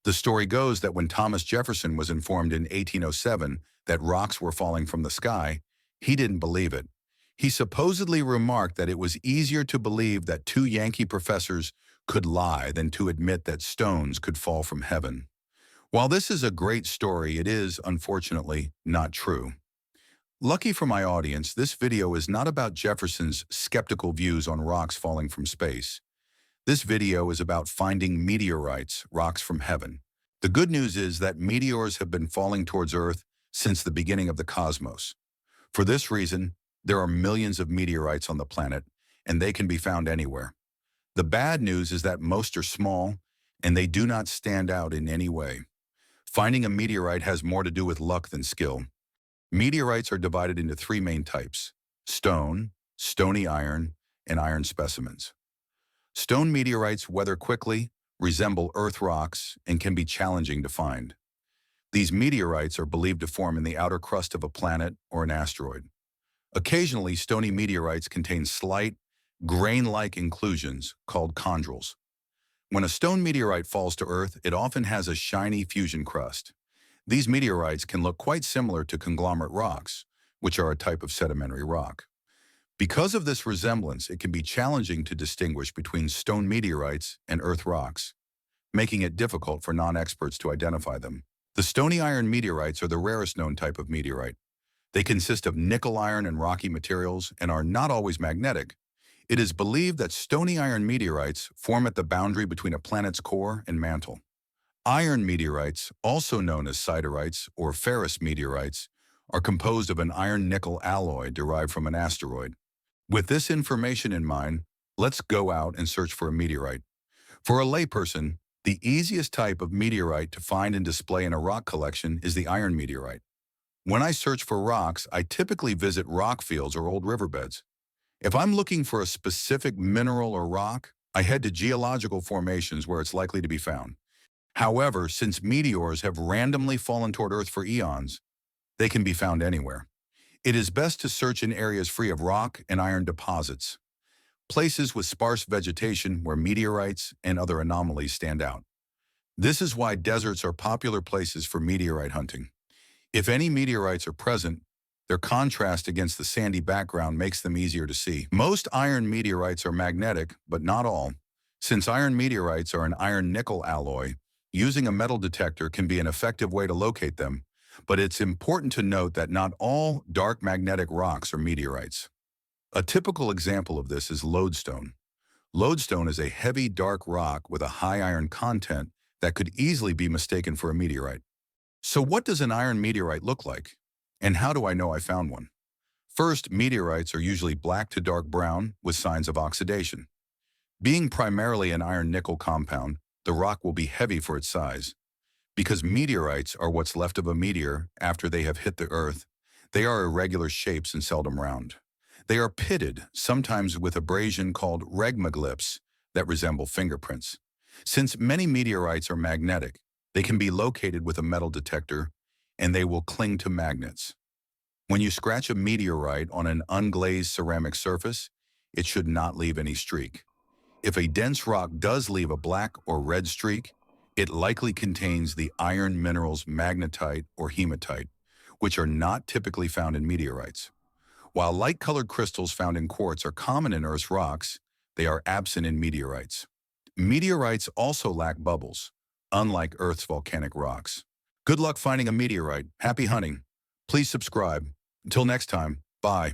The story goes that when Thomas Jefferson was informed in 1807 that rocks were falling from the sky, he didn't believe it. He supposedly remarked that it was easier to believe that two Yankee professors could lie than to admit that stones could fall from heaven. While this is a great story, it is, unfortunately, not true. Lucky for my audience, this video is not about Jefferson's skeptical views on rocks falling from space. This video is about finding meteorites, rocks from heaven. The good news is that meteors have been falling towards Earth since the beginning of the cosmos. For this reason, there are millions of meteorites on the planet, and they can be found anywhere. The bad news is that most are small, and they do not stand out in any way. Finding a meteorite has more to do with luck than skill. Meteorites are divided into three main types: stone, stony iron, and iron specimens. Stone meteorites weather quickly, resemble Earth rocks, and can be challenging to find. These meteorites are believed to form in the outer crust of a planet or an asteroid. Occasionally, stony meteorites contain slight, grain-like inclusions called chondrules. When a stone meteorite falls to Earth, it often has a shiny fusion crust. These meteorites can look quite similar to conglomerate rocks, which are a type of sedimentary rock. Because of this resemblance, it can be challenging to distinguish between stone meteorites and Earth rocks, making it difficult for non-experts to identify them. The stony iron meteorites are the rarest known type of meteorite. They consist of nickel iron and rocky materials and are not always magnetic. It is believed that stony iron meteorites form at the boundary between a planet's core and mantle. Iron meteorites, also known as siderites or ferrous meteorites, are composed of an iron-nickel alloy derived from an asteroid. With this information in mind, let's go out and search for a meteorite. For a layperson, the easiest type of meteorite to find and display in a rock collection is the iron meteorite. When I search for rocks, I typically visit rock fields or old riverbeds. If I'm looking for a specific mineral or rock, I head to geological formations where it's likely to be found. However, since meteors have randomly fallen toward Earth for eons, they can be found anywhere. It is best to search in areas free of rock and iron deposits, places with sparse vegetation where meteorites and other anomalies stand out. This is why deserts are popular places for meteorite hunting. If any meteorites are present, their contrast against the sandy background makes them easier to see. Most iron meteorites are magnetic, but not all. Since iron meteorites are an iron-nickel alloy, using a metal detector can be an effective way to locate them, but it's important to note that not all dark magnetic rocks are meteorites. A typical example of this is lodestone. Lodestone is a heavy, dark rock with a high iron content that could easily be mistaken for a meteorite. So what does an iron meteorite look like? And how do I know I found one? First, meteorites are usually black to dark brown with signs of oxidation. Being primarily an iron-nickel compound, the rock will be heavy for its size. Because meteorites are what's left of a meteor after they have hit the Earth, they are irregular shapes and seldom round. They are pitted, sometimes with abrasion called regmaglyphs that resemble fingerprints. Since many meteorites are magnetic, they can be located with a metal detector, and they will cling to magnets. When you scratch a meteorite on an unglazed ceramic surface, it should not leave any streak. If a dense rock does leave a black or red streak, it likely contains the iron minerals magnetite or hematite, which are not typically found in meteorites. While light-colored crystals found in quartz are common in Earth's rocks, they are absent in meteorites. Meteorites also lack bubbles, unlike Earth's volcanic rocks. Good luck finding a meteorite. Happy hunting. Please subscribe. Until next time, bye.